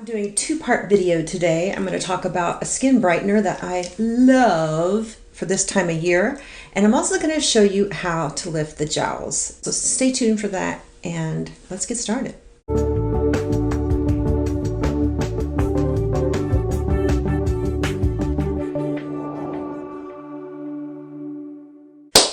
Doing a two-part video today. I'm going to talk about a skin brightener that I love for this time of year, and I'm also going to show you how to lift the jowls. So stay tuned for that, and let's get started.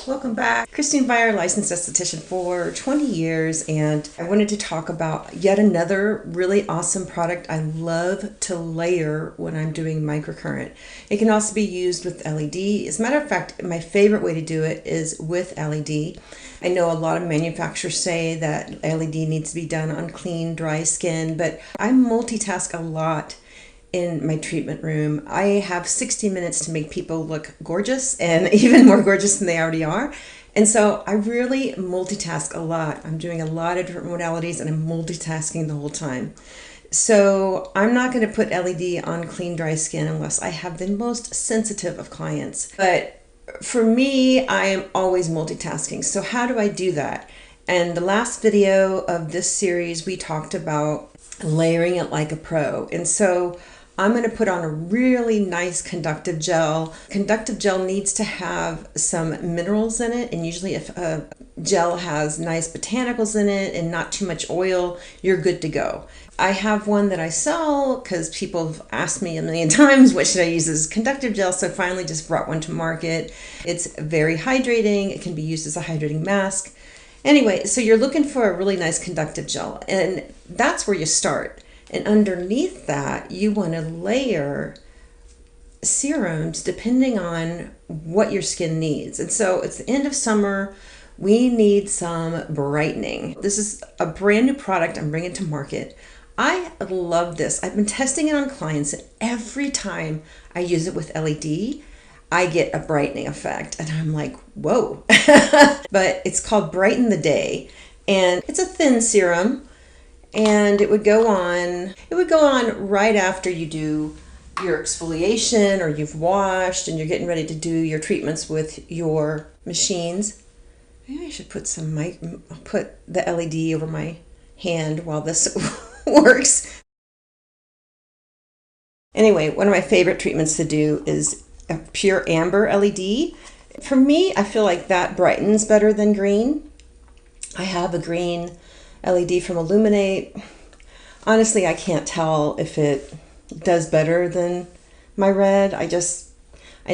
Welcome back. Christine Byer, licensed esthetician for 20 years, and I wanted to talk about yet another really awesome product I love to layer when I'm doing microcurrent. It can also be used with LED. As a matter of fact, my favorite way to do it is with LED. I know a lot of manufacturers say that LED needs to be done on clean, dry skin, but I multitask a lot in my treatment room. I have 60 minutes to make people look gorgeous, and even more gorgeous than they already are. And so I really multitask a lot. I'm doing a lot of different modalities, and I'm multitasking the whole time. So I'm not going to put LED on clean, dry skin unless I have the most sensitive of clients. But for me, I am always multitasking. So how do I do that? And the last video of this series, we talked about layering it like a pro. And so I'm going to put on a really nice conductive gel. Conductive gel needs to have some minerals in it, and usually if a gel has nice botanicals in it and not too much oil, you're good to go. I have one that I sell because people have asked me a million times, what should I use as conductive gel? So I finally just brought one to market. It's very hydrating. It can be used as a hydrating mask. Anyway, so you're looking for a really nice conductive gel, and that's where you start. And underneath that, you want to layer serums depending on what your skin needs. And so it's the end of summer. We need some brightening. This is a brand new product I'm bringing to market. I love this. I've been testing it on clients, and every time I use it with LED, I get a brightening effect. And I'm like, whoa. But it's called Brighten the Day, and it's a thin serum. And it would go on right after you do your exfoliation, or you've washed and you're getting ready to do your treatments with your machines. Maybe I should put put the LED over my hand while this works. Anyway, one of my favorite treatments to do is a pure amber LED. For me, I feel like that brightens better than green. I have a green LED from Illuminate. Honestly, I can't tell if it does better than my red. I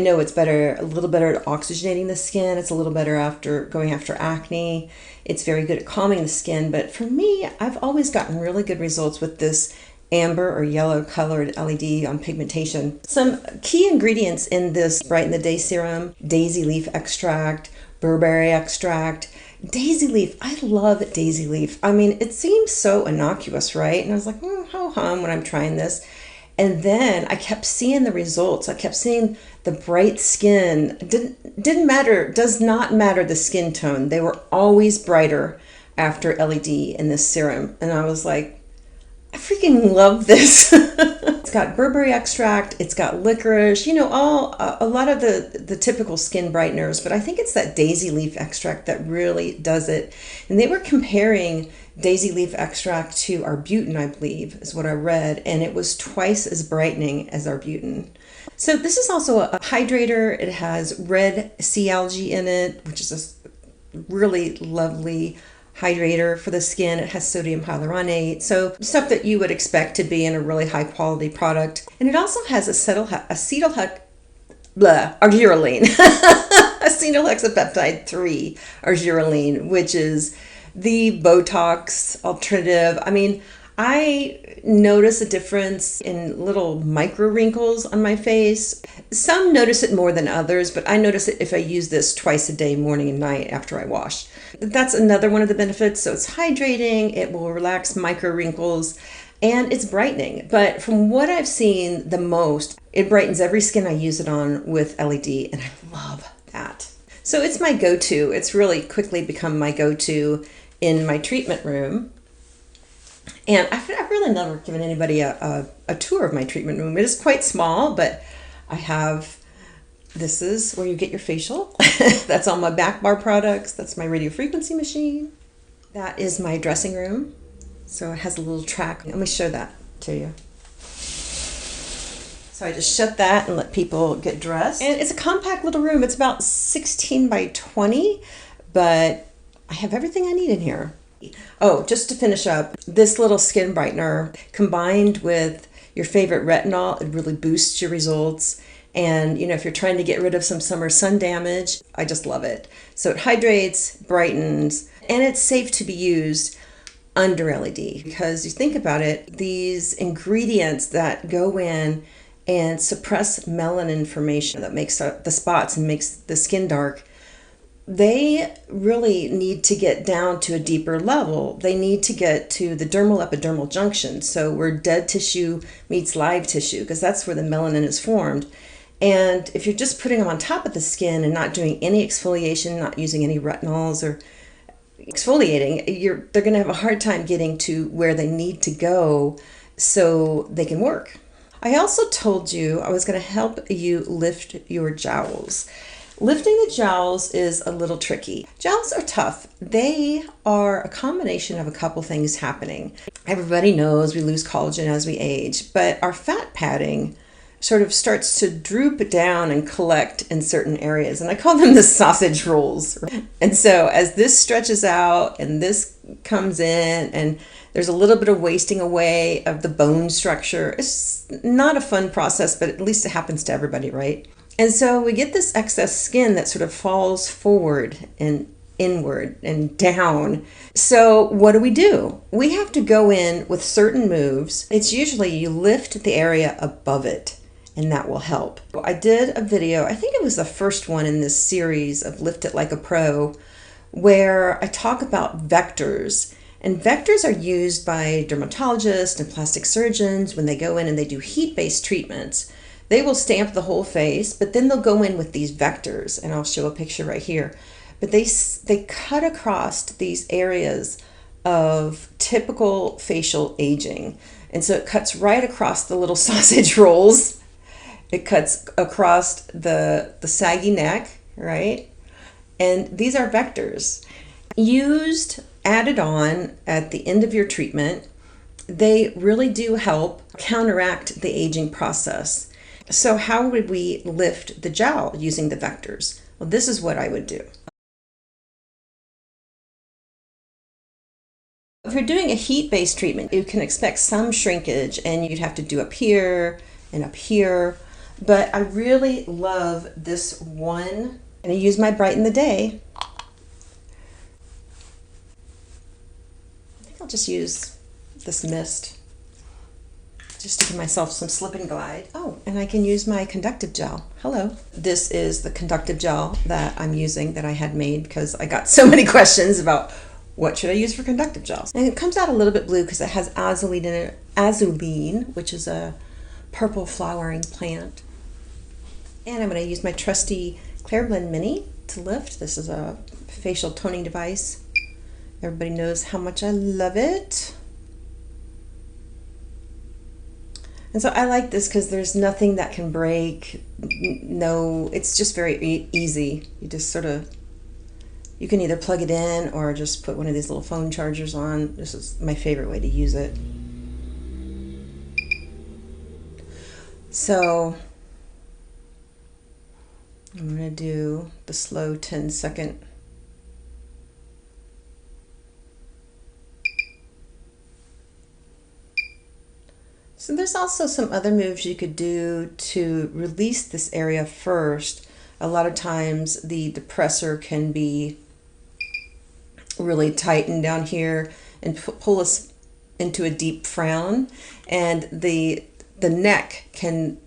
know it's better, a little better at oxygenating the skin. It's a little better after going after acne. It's very good at calming the skin. But for me, I've always gotten really good results with this amber or yellow colored LED on pigmentation. Some key ingredients in this Brighten the Day Serum: daisy leaf extract, burberry extract. Daisy leaf, I love daisy leaf. I mean, it seems so innocuous, right? And I was like, ho hum when I'm trying this. And then I kept seeing the results. I kept seeing the bright skin. Didn't matter, does not matter the skin tone. They were always brighter after LED in this serum. And I was like, I freaking love this. It's got Burberry extract, it's got licorice, you know, a lot of the typical skin brighteners, but I think it's that daisy leaf extract that really does it. And they were comparing daisy leaf extract to arbutin, I believe, is what I read, and it was twice as brightening as arbutin. So this is also a hydrator. It has red sea algae in it, which is a really lovely hydrator for the skin. It has sodium hyaluronate, so stuff that you would expect to be in a really high quality product. And it also has argireline, acetylhexapeptide 3 argireline, which is the Botox alternative. I mean, I notice a difference in little micro wrinkles on my face. Some notice it more than others, but I notice it if I use this twice a day, morning and night, after I wash. That's another one of the benefits. So it's hydrating, it will relax micro wrinkles, and it's brightening. But from what I've seen the most, it brightens every skin I use it on with LED, and I love that. So it's my go-to. It's really quickly become my go-to in my treatment room. And I've really never given anybody a tour of my treatment room. It is quite small, but I have, this is where you get your facial. That's all my back bar products. That's my radio frequency machine. That is my dressing room. So it has a little track. Let me show that to you. So I just shut that and let people get dressed. And it's a compact little room. It's about 16 by 20, but I have everything I need in here. Oh, just to finish up, this little skin brightener combined with your favorite retinol, it really boosts your results. And you know, if you're trying to get rid of some summer sun damage, I just love it. So it hydrates, brightens, and it's safe to be used under LED, because you think about it, these ingredients that go in and suppress melanin formation that makes the spots and makes the skin dark, they really need to get down to a deeper level. They need to get to the dermal epidermal junction, so where dead tissue meets live tissue, because that's where the melanin is formed. And if you're just putting them on top of the skin and not doing any exfoliation, not using any retinols or exfoliating, they're going to have a hard time getting to where they need to go so they can work. I also told you I was going to help you lift your jowls. Lifting the jowls is a little tricky. Jowls are tough. They are a combination of a couple things happening. Everybody knows we lose collagen as we age, but our fat padding sort of starts to droop down and collect in certain areas. And I call them the sausage rolls. And so as this stretches out and this comes in and there's a little bit of wasting away of the bone structure, it's not a fun process, but at least it happens to everybody, right? And so we get this excess skin that sort of falls forward and inward and down. So what do? We have to go in with certain moves. It's usually you lift the area above it, and that will help. I did a video, I think it was the first one in this series of Lift It Like a Pro, where I talk about vectors. And vectors are used by dermatologists and plastic surgeons when they go in and they do heat-based treatments. They will stamp the whole face, but then they'll go in with these vectors, and I'll show a picture right here. But they cut across these areas of typical facial aging. And so it cuts right across the little sausage rolls. It cuts across the saggy neck, right? And these are vectors. Used, added on at the end of your treatment, they really do help counteract the aging process. So how would we lift the jowl using the vectors? Well, this is what I would do. If you're doing a heat-based treatment, you can expect some shrinkage, and you'd have to do up here and up here. But I really love this one, and I use my Brighten the Day. I think I'll just use this mist just to give myself some slip and glide. Oh, and I can use my Conductive gel. Hello. This is the Conductive gel that I'm using that I had made because I got so many questions about what should I use for Conductive gels. And it comes out a little bit blue because it has azulene in it. Azulene, which is a purple flowering plant. And I'm going to use my trusty Clareblend Mini to lift. This is a facial toning device. Everybody knows how much I love it. And so I like this because there's nothing that can break. No, it's just very easy. You just sort of, you can either plug it in or just put one of these little phone chargers on. This is my favorite way to use it. So I'm going to do the slow 10-second. So there's also some other moves you could do to release this area first. A lot of times the depressor can be really tightened down here and pull us into a deep frown, and the neck can,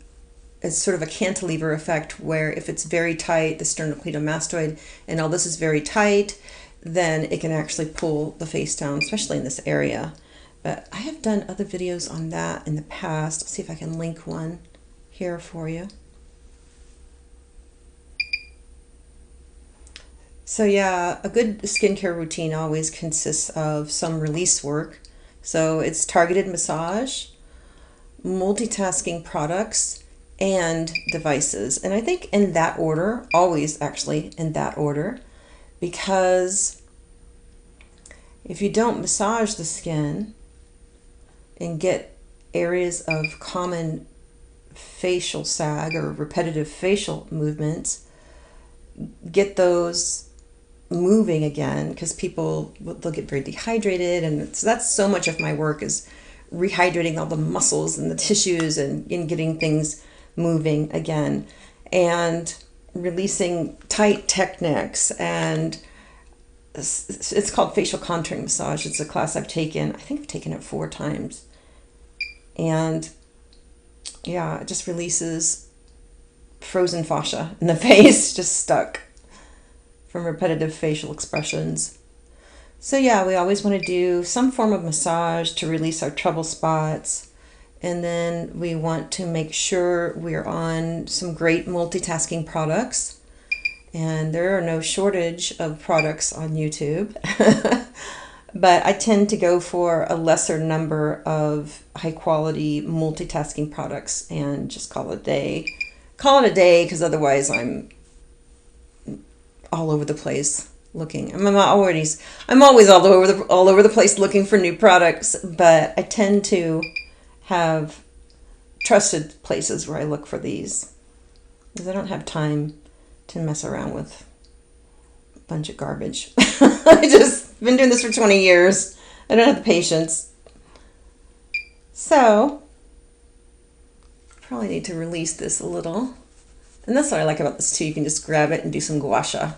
it's sort of a cantilever effect where if it's very tight, the sternocleidomastoid and all this is very tight, then it can actually pull the face down, especially in this area. But I have done other videos on that in the past. Let's see if I can link one here for you. So yeah, a good skincare routine always consists of some release work. So it's targeted massage, multitasking products, and devices. And I think in that order, always actually in that order, because if you don't massage the skin and get areas of common facial sag or repetitive facial movements, get those moving again, because people, they'll get very dehydrated, and so that's so much of my work is rehydrating all the muscles and the tissues and getting things moving again, and releasing tight tech necks. And it's called facial contouring massage. It's a class I've taken. I think I've taken it 4 times. And yeah, it just releases frozen fascia in the face, just stuck from repetitive facial expressions. So yeah, we always want to do some form of massage to release our trouble spots. And then we want to make sure we're on some great multitasking products. And there are no shortage of products on YouTube. But I tend to go for a lesser number of high quality multitasking products and just call it a day. Call it a day, because otherwise I'm all over the place looking. I'm always all over the place looking for new products, but I tend to have trusted places where I look for these, because I don't have time to mess around with a bunch of garbage. I just been doing this for 20 years. I don't have the patience. So probably need to release this a little. And that's what I like about this too. You can just grab it and do some gua sha.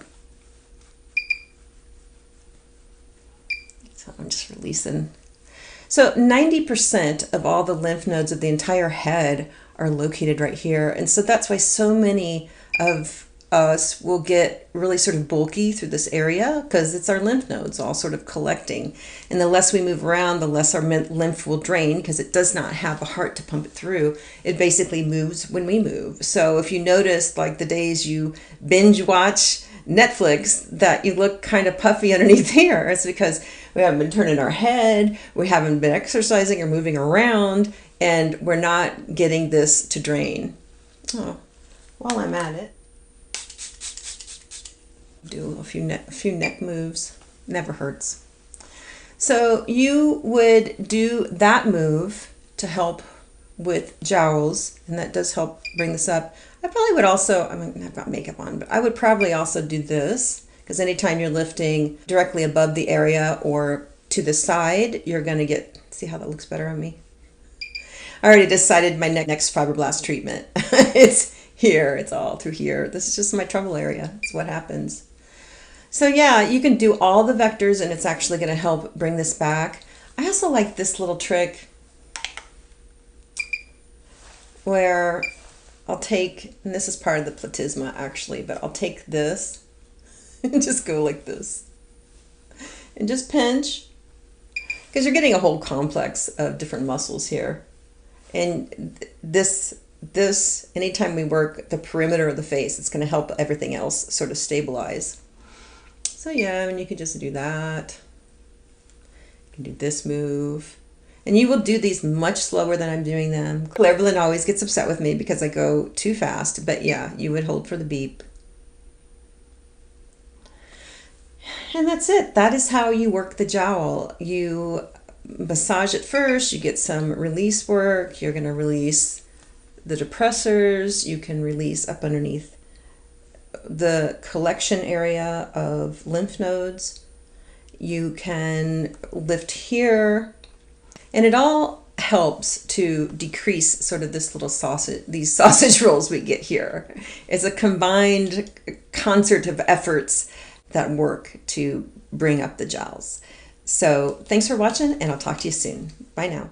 So I'm just releasing. So 90% of all the lymph nodes of the entire head are located right here. And so that's why so many of us will get really sort of bulky through this area, because it's our lymph nodes all sort of collecting. And the less we move around, the less our lymph will drain, because it does not have a heart to pump it through. It basically moves when we move. So if you notice, like the days you binge watch Netflix, that you look kind of puffy underneath here, it's because we haven't been turning our head, we haven't been exercising or moving around, and we're not getting this to drain. Oh, while I'm at it, do a few neck moves. Never hurts. So you would do that move to help with jowls, and that does help bring this up. I probably would also, I mean, I've got makeup on, but I would probably also do this, because anytime you're lifting directly above the area or to the side, you're going to get, see how that looks better on me? I already decided my next fibroblast treatment. It's here, it's all through here. This is just my trouble area. It's what happens. So yeah, you can do all the vectors, and it's actually going to help bring this back. I also like this little trick where I'll take, and this is part of the platysma actually, but I'll take this and just go like this and just pinch, because you're getting a whole complex of different muscles here. And this, anytime we work the perimeter of the face, it's going to help everything else sort of stabilize. So yeah, I mean, you could just do that. You can do this move. And you will do these much slower than I'm doing them. Clareblend always gets upset with me because I go too fast. But yeah, you would hold for the beep. And that's it. That is how you work the jowl. You massage it first. You get some release work. You're going to release the depressors. You can release up underneath the collection area of lymph nodes. You can lift here, and it all helps to decrease sort of this little sausage, these sausage rolls we get here. It's a combined concert of efforts that work to bring up the jowls. So thanks for watching, and I'll talk to you soon. Bye now.